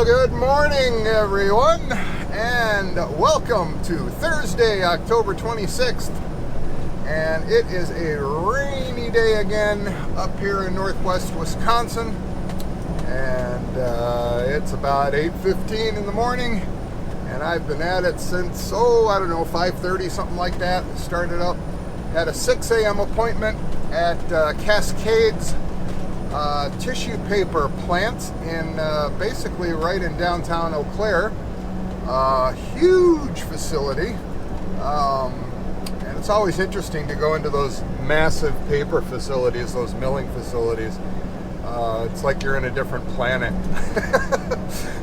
Well, good morning, everyone, and welcome to Thursday, October 26th. And it is a rainy day again up here in northwest Wisconsin. And it's about 8:15 in the morning, and I've been at it since, 5:30, something like that. Started up, had a 6 a.m. appointment at Cascades tissue paper plant in basically right in downtown Eau Claire. Huge facility, and it's always interesting to go into those massive paper facilities, those milling facilities. It's like you're in a different planet.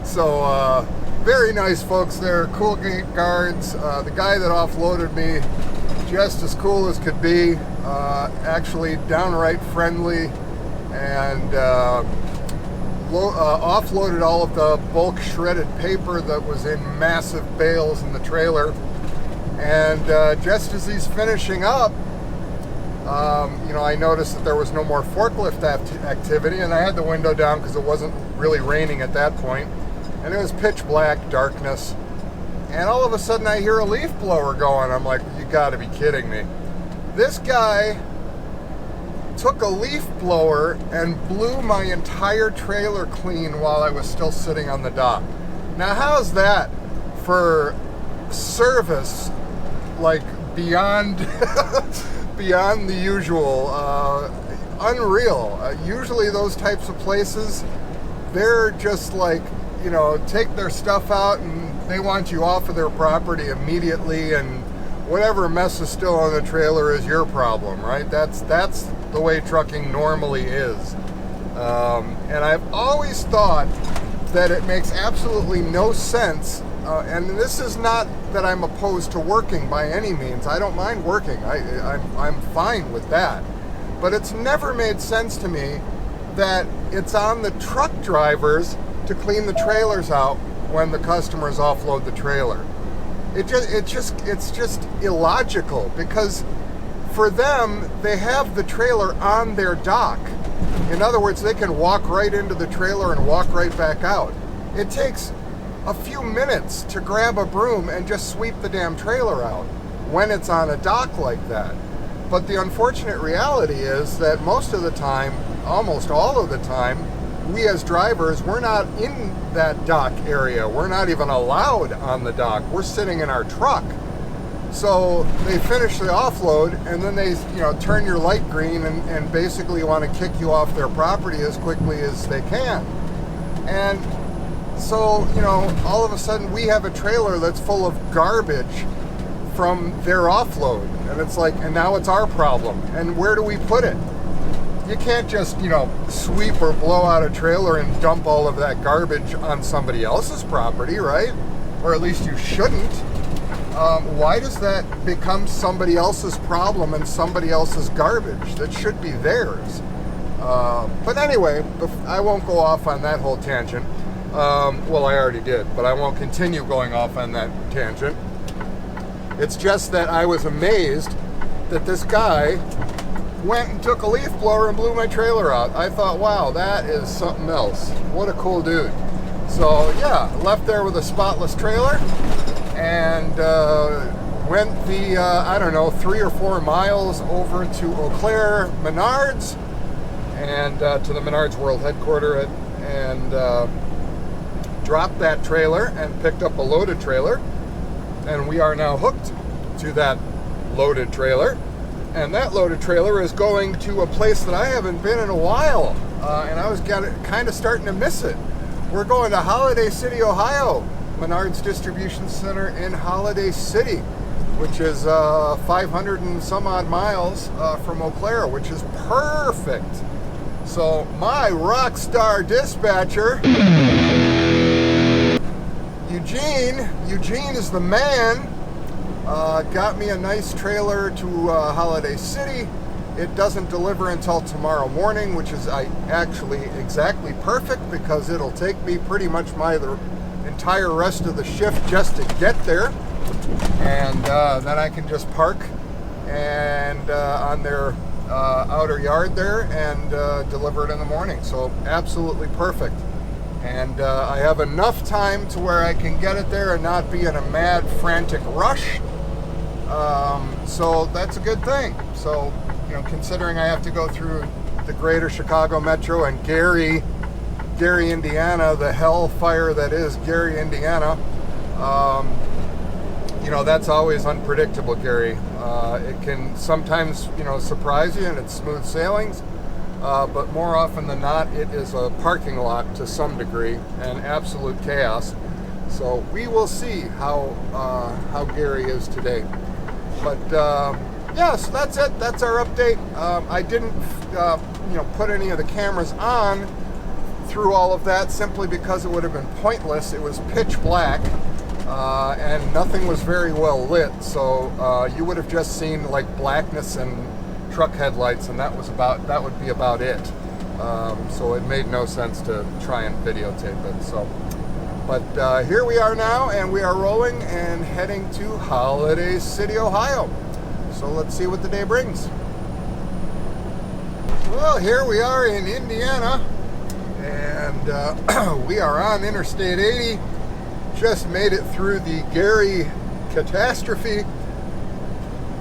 So very nice folks there, cool guards. The guy that offloaded me, just as cool as could be, actually downright friendly, and offloaded all of the bulk shredded paper that was in massive bales in the trailer. And just as he's finishing up, I noticed that there was no more forklift activity, and I had the window down because it wasn't really raining at that point, and it was pitch black, darkness, and all of a sudden I hear a leaf blower going. I'm like, you gotta be kidding me. This guy took a leaf blower and blew my entire trailer clean while I was still sitting on the dock. Now, how's that for service, like beyond beyond the usual? Unreal. Usually those types of places, they're just like, take their stuff out and they want you off of their property immediately, and whatever mess is still on the trailer is your problem, right? That's the way trucking normally is. And I've always thought that it makes absolutely no sense, and this is not that I'm opposed to working by any means. I don't mind working. I'm fine with that. But it's never made sense to me that it's on the truck drivers to clean the trailers out when the customers offload the trailer. It's just illogical, because for them, they have the trailer on their dock. In other words, they can walk right into the trailer and walk right back out. It takes a few minutes to grab a broom and just sweep the damn trailer out when it's on a dock like that. But the unfortunate reality is that most of the time, almost all of the time, we as drivers, we're not in that dock area. We're not even allowed on the dock. We're sitting in our truck. So they finish the offload, and then they, turn your light green and basically want to kick you off their property as quickly as they can. And so, all of a sudden we have a trailer that's full of garbage from their offload. And it's like, and now it's our problem. And where do we put it? You can't just, sweep or blow out a trailer and dump all of that garbage on somebody else's property, right? Or at least you shouldn't. Why does that become somebody else's problem and somebody else's garbage? That should be theirs. But anyway, I won't go off on that whole tangent. Well, I already did, but I won't continue going off on that tangent. It's just that I was amazed that this guy went and took a leaf blower and blew my trailer out. I thought, wow, that is something else. What a cool dude. So yeah, left there with a spotless trailer, and went the 3 or 4 miles over to Eau Claire, Menards, and to the Menards World Headquarters, and dropped that trailer and picked up a loaded trailer, and we are now hooked to that loaded trailer. And that loaded trailer is going to a place that I haven't been in a while, and I was kind of starting to miss it. We're going to Holiday City, Ohio, Menards Distribution Center in Holiday City, which is 500 and some odd miles from Eau Claire, which is perfect. So my rock star dispatcher, Eugene is the man. Got me a nice trailer to Holiday City. It doesn't deliver until tomorrow morning, which is actually exactly perfect, because it'll take me pretty much the entire rest of the shift just to get there, and then I can just park and on their outer yard there and deliver it in the morning. So absolutely perfect. And I have enough time to where I can get it there and not be in a mad, frantic rush. So that's a good thing. So, you know, considering I have to go through the greater Chicago metro and Gary, Indiana, the hellfire that is Gary, Indiana, you know, that's always unpredictable, Gary. It can sometimes, you know, surprise you and it's smooth sailings, but more often than not, it is a parking lot to some degree and absolute chaos. So we will see how Gary is today. But yeah, so that's it. That's our update. I didn't, you know, put any of the cameras on through all of that simply because it would have been pointless. It was pitch black and nothing was very well lit, so you would have just seen like blackness and truck headlights, and that would be about it. So it made no sense to try and videotape it. So, but here we are now, and we are rolling and heading to Holiday City, Ohio. So let's see what the day brings. Well, here we are in Indiana. And we are on Interstate 80. Just made it through the Gary catastrophe.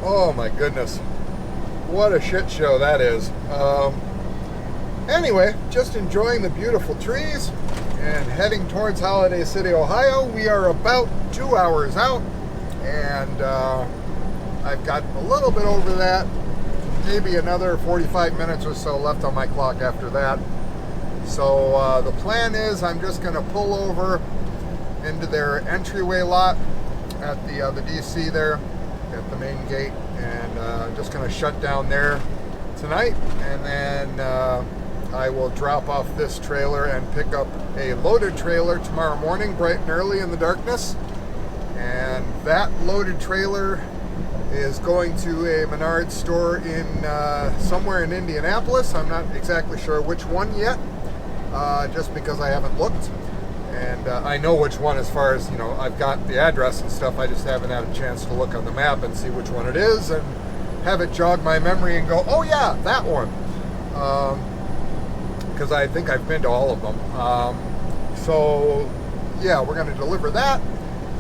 Oh my goodness. What a shit show that is. Anyway, just enjoying the beautiful trees and heading towards Holiday City, Ohio. We are about 2 hours out, and I've got a little bit over that. Maybe another 45 minutes or so left on my clock after that. So the plan is I'm just going to pull over into their entryway lot at the DC there at the main gate, and I'm just going to shut down there tonight, and then I will drop off this trailer and pick up a loaded trailer tomorrow morning bright and early in the darkness. And that loaded trailer is going to a Menards store in somewhere in Indianapolis. I'm not exactly sure which one yet. Just because I haven't looked, and I know which one as far as, you know, I've got the address and stuff. I just haven't had a chance to look on the map and see which one it is and have it jog my memory and go, oh yeah, that one, because I think I've been to all of them. So yeah, we're going to deliver that,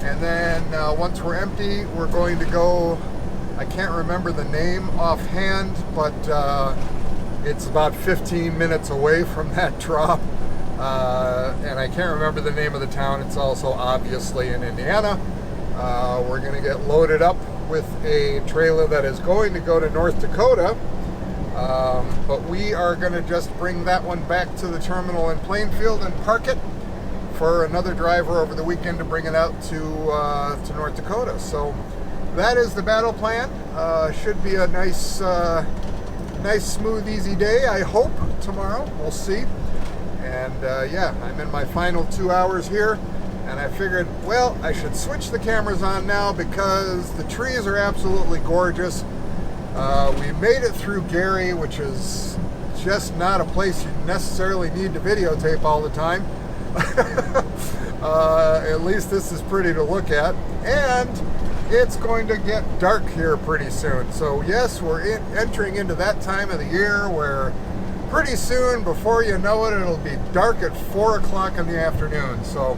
and then once we're empty, we're going to go, I can't remember the name offhand, but it's about 15 minutes away from that drop, and I can't remember the name of the town. It's also obviously in Indiana. We're going to get loaded up with a trailer that is going to go to North Dakota, but we are going to just bring that one back to the terminal in Plainfield and park it for another driver over the weekend to bring it out to North Dakota. So that is the battle plan. Should be a nice, smooth, easy day, I hope, tomorrow. We'll see. And yeah, I'm in my final 2 hours here, and I figured, well, I should switch the cameras on now because the trees are absolutely gorgeous. We made it through Gary, which is just not a place you necessarily need to videotape all the time. At least this is pretty to look at, and it's going to get dark here pretty soon. So yes, we're entering into that time of the year where pretty soon, before you know it, it'll be dark at 4 o'clock in the afternoon. So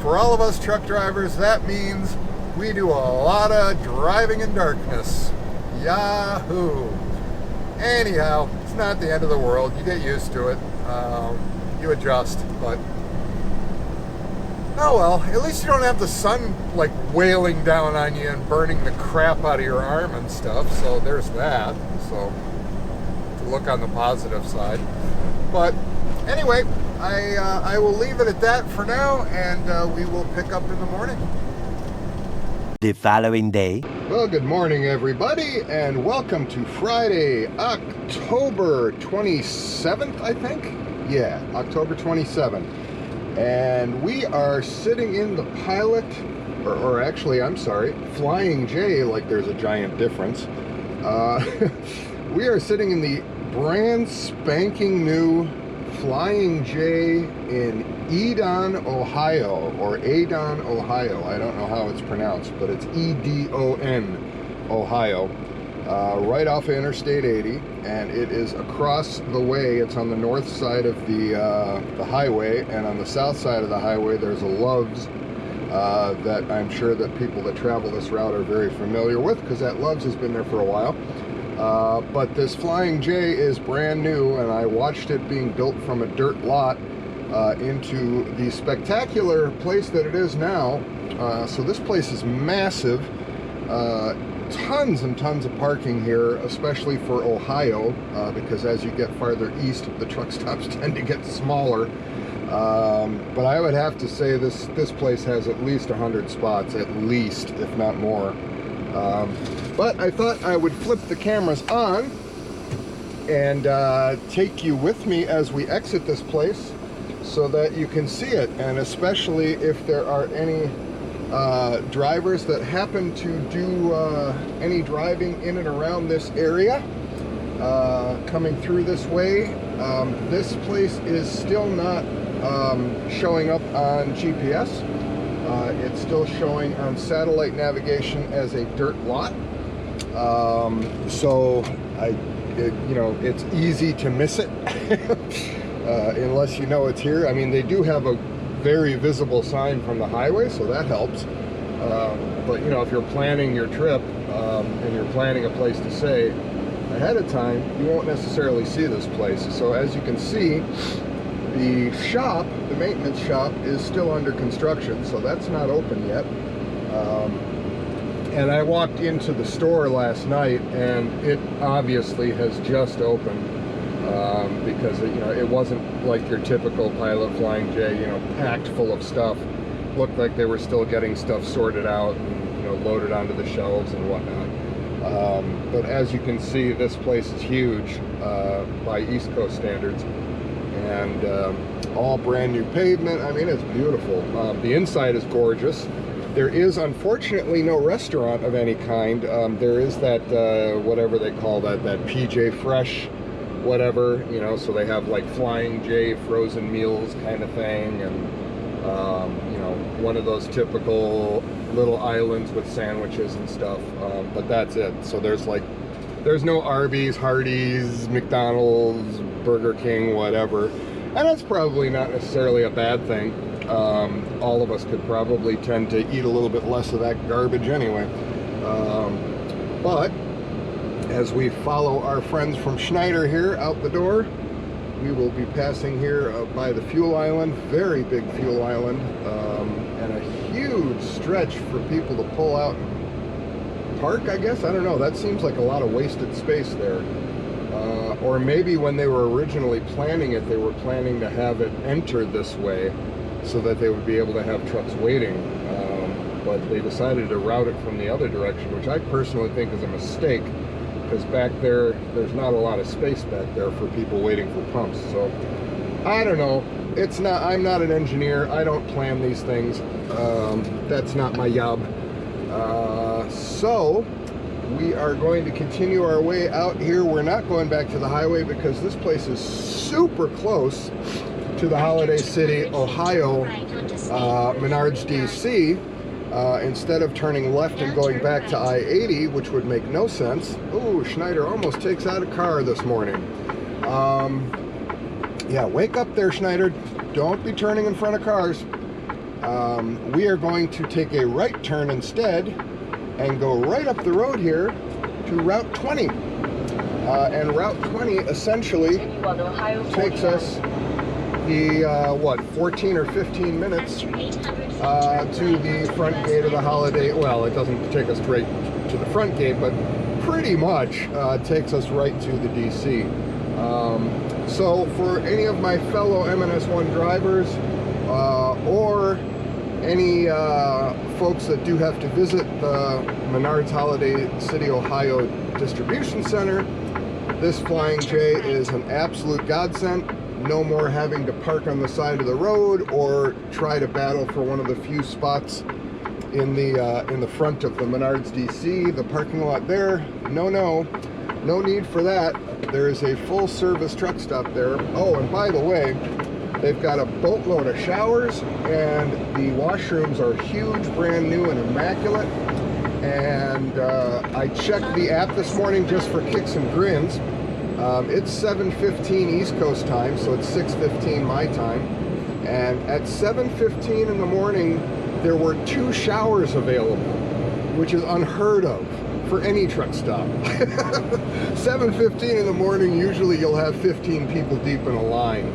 for all of us truck drivers, that means we do a lot of driving in darkness. Yahoo! Anyhow, it's not the end of the world. You get used to it. You adjust, but oh well, at least you don't have the sun like wailing down on you and burning the crap out of your arm and stuff. So there's that. So to look on the positive side. But anyway, I will leave it at that for now, and we will pick up in the morning. The following day. Well, good morning, everybody, and welcome to Friday, October 27th, I think? Yeah, October 27th. And we are sitting in the Pilot, or actually, I'm sorry, Flying J, like there's a giant difference. We are sitting in the brand spanking new Flying J in Edon, Ohio, or Adon, Ohio. I don't know how it's pronounced, but it's Edon, Ohio. right off of Interstate 80, and it is across the way. It's on the north side of the highway, and on the south side of the highway there's a Love's that I'm sure that people that travel this route are very familiar with, because that Love's has been there for a while. But this Flying J is brand new, and I watched it being built from a dirt lot into the spectacular place that it is now. So this place is massive. Tons and tons of parking here, especially for Ohio, because as you get farther east, the truck stops tend to get smaller. But I would have to say this place has at least 100 spots, at least, if not more. But I thought I would flip the cameras on and take you with me as we exit this place so that you can see it, and especially if there are any drivers that happen to do any driving in and around this area coming through this way. This place is still not showing up on GPS. It's still showing on satellite navigation as a dirt lot. So you know, it's easy to miss it unless you know it's here. I mean, they do have a very visible sign from the highway, so that helps. But you know, if you're planning your trip and you're planning a place to stay ahead of time, you won't necessarily see this place. So as you can see, the shop, the maintenance shop, is still under construction, so that's not open yet. And I walked into the store last night, and it obviously has just opened. Because you know, it wasn't like your typical Pilot Flying J, you know, packed full of stuff. Looked like they were still getting stuff sorted out and, you know, loaded onto the shelves and whatnot. But as you can see, this place is huge by East Coast standards, and all brand new pavement. I mean, it's beautiful. The inside is gorgeous. There is unfortunately no restaurant of any kind. There is that whatever they call that PJ Fresh whatever, you know, so they have like Flying J frozen meals kind of thing, and you know, one of those typical little islands with sandwiches and stuff, but that's it. So there's no Arby's, Hardee's, McDonald's, Burger King, whatever, and that's probably not necessarily a bad thing. All of us could probably tend to eat a little bit less of that garbage anyway, but as we follow our friends from Schneider here out the door, we will be passing here by the fuel island, very big fuel island, and a huge stretch for people to pull out and park, I guess. I don't know, that seems like a lot of wasted space there. Or maybe when they were originally planning it, they were planning to have it enter this way so that they would be able to have trucks waiting. But they decided to route it from the other direction, which I personally think is a mistake, because back there, there's not a lot of space back there for people waiting for pumps. So I don't know. It's not. I'm not an engineer. I don't plan these things. That's not my job. So we are going to continue our way out here. We're not going back to the highway because this place is super close to the Holiday City, Ohio, Menards DC. Instead of turning left and going back to I-80, which would make no sense. Oh, Schneider almost takes out a car this morning. Yeah, wake up there, Schneider. Don't be turning in front of cars. We are going to take a right turn instead and go right up the road here to Route 20. And Route 20 essentially takes us the, 14 or 15 minutes to the front gate of the Holiday. Well, it doesn't take us straight to the front gate, but pretty much takes us right to the DC. So for any of my fellow MNS1 drivers or any folks that do have to visit the Menards Holiday City, Ohio distribution center, this Flying J is an absolute godsend. No more having to park on the side of the road or try to battle for one of the few spots in the front of the Menards DC, the parking lot there. No need for that. There is a full service truck stop there. Oh, and by the way, they've got a boatload of showers, and the washrooms are huge, brand new, and immaculate. And I checked the app this morning just for kicks and grins. It's 7:15 East Coast time, so it's 6:15 my time. And at 7:15 in the morning, there were 2 showers available, which is unheard of for any truck stop. 7:15 in the morning, usually you'll have 15 people deep in a line.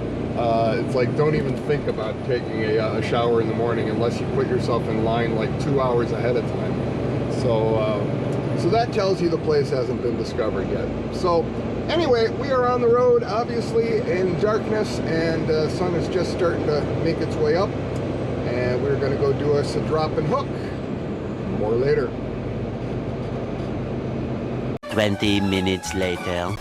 It's like, don't even think about taking a shower in the morning unless you put yourself in line like 2 hours ahead of time. So that tells you the place hasn't been discovered yet. So anyway, we are on the road, obviously in darkness, and the sun is just starting to make its way up. And we're going to go do us a drop and hook. More later. 20 minutes later.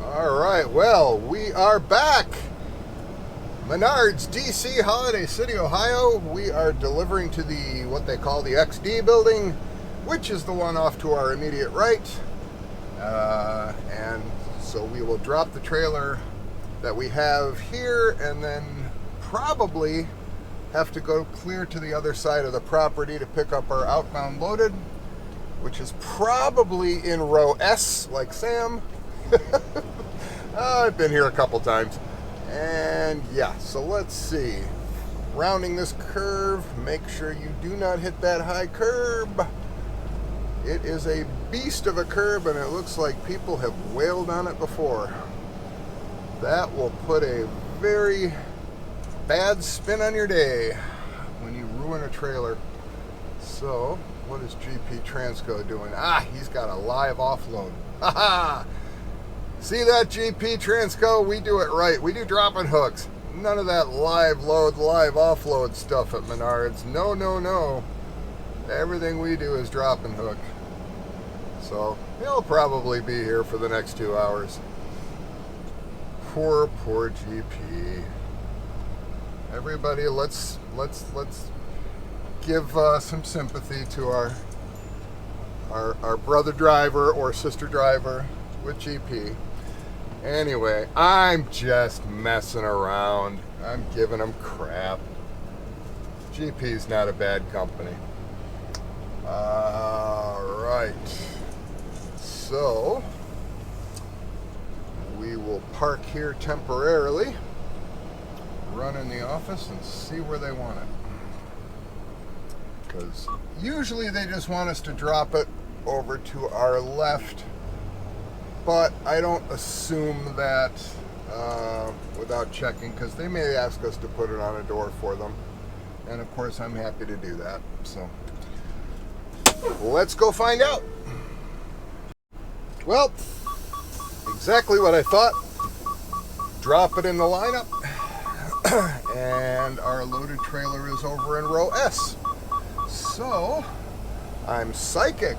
All right, well, we are back. Menards, DC, Holiday City, Ohio. We are delivering to the, what they call the XD building, which is the one off to our immediate right. And so we will drop the trailer that we have here and then probably have to go clear to the other side of the property to pick up our outbound loaded, which is probably in row S, like Sam. I've been here a couple times. And yeah, so let's see. Rounding this curve, make sure you do not hit that high curb. It is a beast of a curb, and it looks like people have wailed on it before. That will put a very bad spin on your day when you ruin a trailer. So, what is GP Transco doing? Ah, he's got a live offload. Haha! See that, GP Transco? We do it right. We do dropping hooks. None of that live load, live offload stuff at Menards. No, no, no. Everything we do is drop and hook. So he'll probably be here for the next 2 hours. Poor GP. Everybody, let's give some sympathy to our brother driver or sister driver with GP. Anyway, I'm just messing around. I'm giving him crap. GP's not a bad company. Alright. So, we will park here temporarily, run in the office, and see where they want it. Because usually they just want us to drop it over to our left, but I don't assume that without checking, because they may ask us to put it on a door for them. And of course, I'm happy to do that. So, let's go find out. Well, exactly what I thought. Drop it in the lineup. And our loaded trailer is over in row S. So, I'm psychic.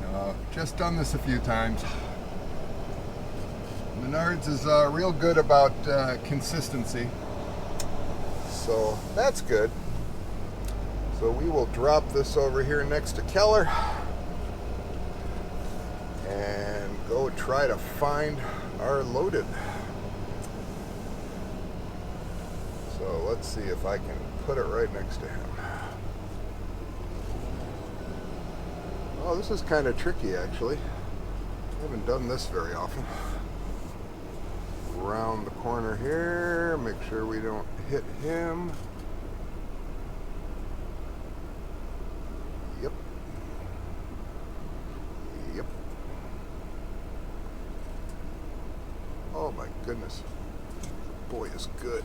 No, just done this a few times. Menards is real good about consistency. So, that's good. So we will drop this over here next to Keller and go try to find our loaded. So let's see if I can put it right next to him. Oh, this is kind of tricky actually. I haven't done this very often. Round the corner here, make sure we don't hit him. Yep. Yep. Oh my goodness. Boy is good.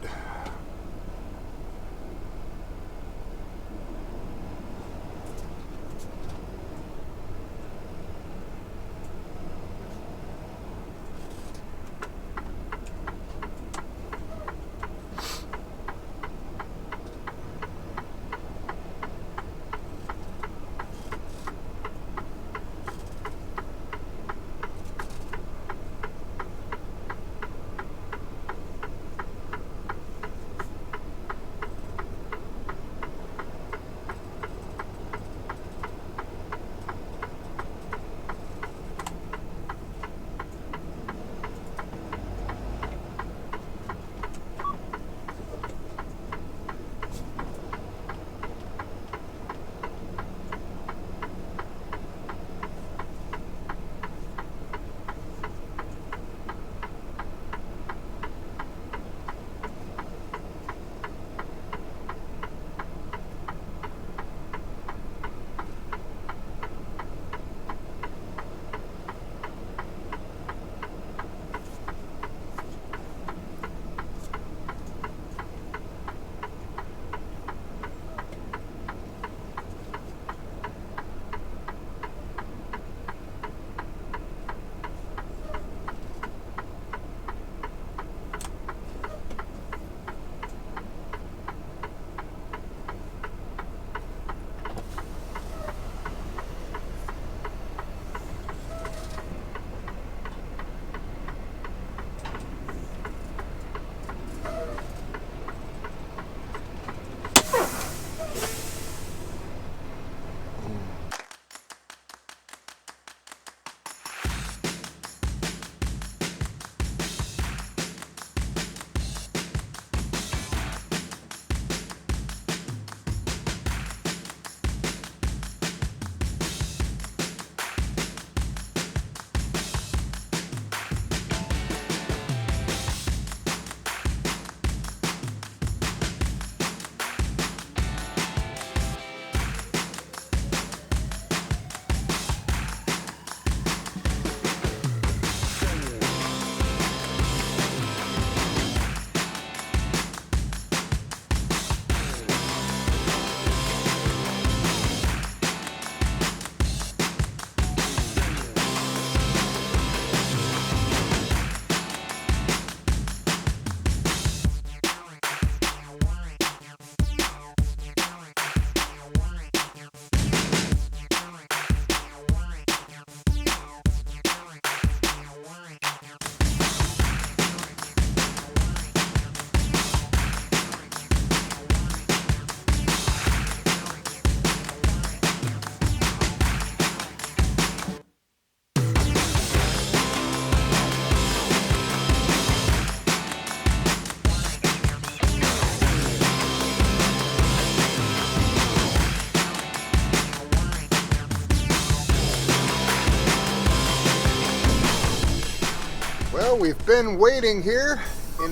Well, we've been waiting here in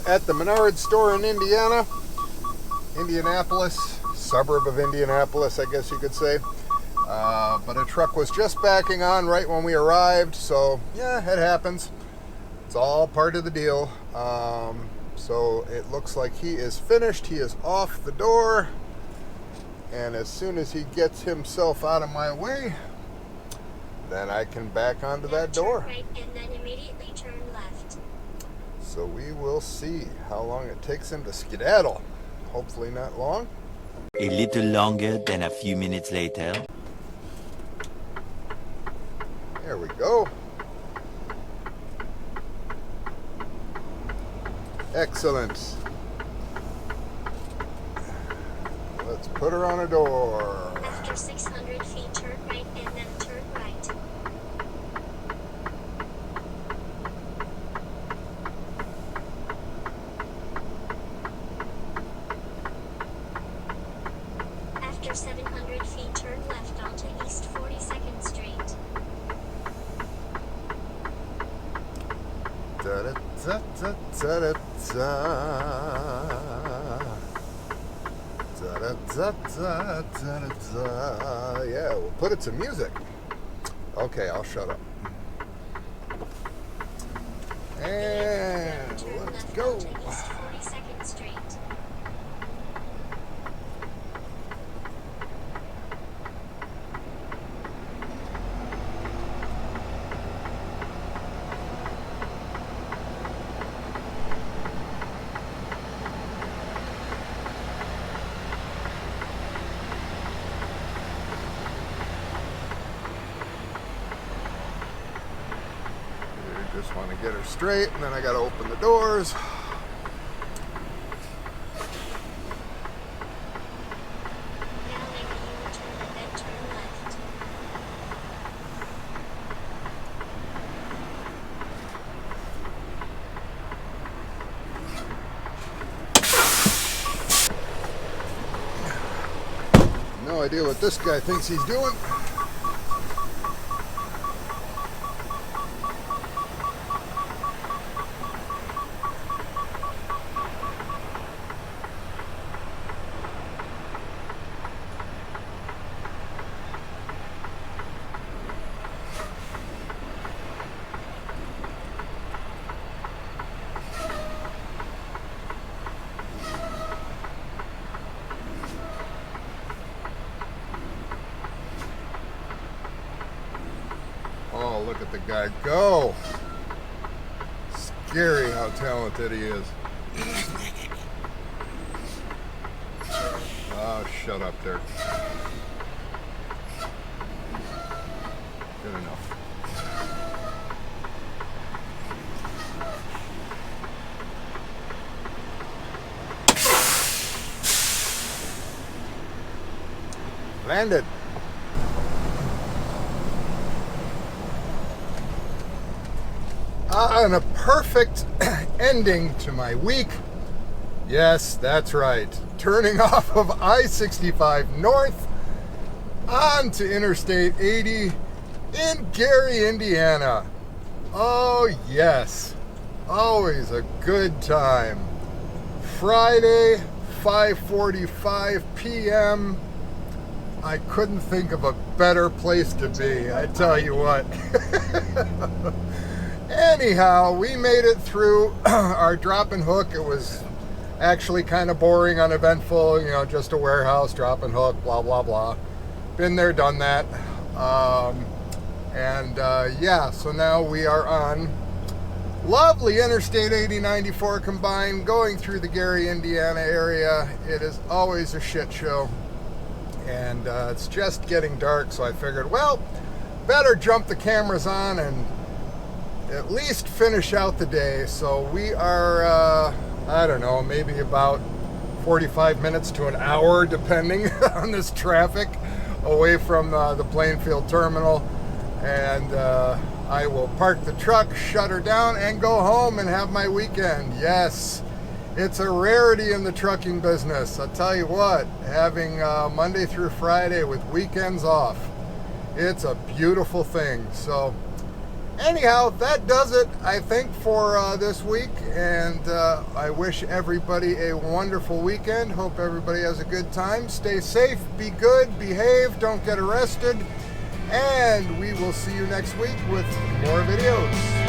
at the Menards store in Indianapolis, suburb of Indianapolis, I guess you could say. But a truck was just backing on right when we arrived, so yeah, it happens. It's all part of the deal. So it looks like he is finished. He is off the door. And as soon as he gets himself out of my way, then I can back onto that door. Turn right and then immediately turn left. So we will see how long it takes him to skedaddle. Hopefully not long. A little longer than a few minutes later. There we go. Excellent. Let's put her on a door. After 600 feet, turn right and then turn right. After 700 feet, turn left onto East 42nd Street. Da-da-da-da-da-da. Da-da-da-da-da-da. Yeah, we'll put it to music. Okay, I'll shut up. And Turn let's left go. onto East 42nd Street. Just want to get her straight, and then I got to open the doors. Now make a U-turn and then turn left. No idea what this guy thinks he's doing. Oh, look at the guy go. Scary how talented he is. Oh, shut up, Dirk. Good enough. Landed. And a perfect ending to my week. Yes, that's right. Turning off of I-65 North onto Interstate 80 in Gary, Indiana. Oh, yes. Always a good time. Friday, 5:45 p.m. I couldn't think of a better place to be, I tell you what. Anyhow, we made it through our drop and hook. It was actually kind of boring, uneventful, you know, just a warehouse, drop and hook, blah, blah, blah. Been there, done that. Yeah, so now we are on lovely Interstate 80-94 combined, going through the Gary, Indiana area. It is always a shit show. And it's just getting dark, so I figured, well, better jump the cameras on and at least finish out the day. So we are, I don't know, maybe about 45 minutes to an hour, depending on this traffic, away from the Plainfield terminal. And I will park the truck, shut her down, and go home and have my weekend. Yes, it's a rarity in the trucking business. I'll tell you what, having Monday through Friday with weekends off, it's a beautiful thing. So Anyhow, that does it, I think, for this week. And I wish everybody a wonderful weekend. Hope everybody has a good time. Stay safe, be good, behave, don't get arrested. And we will see you next week with more videos.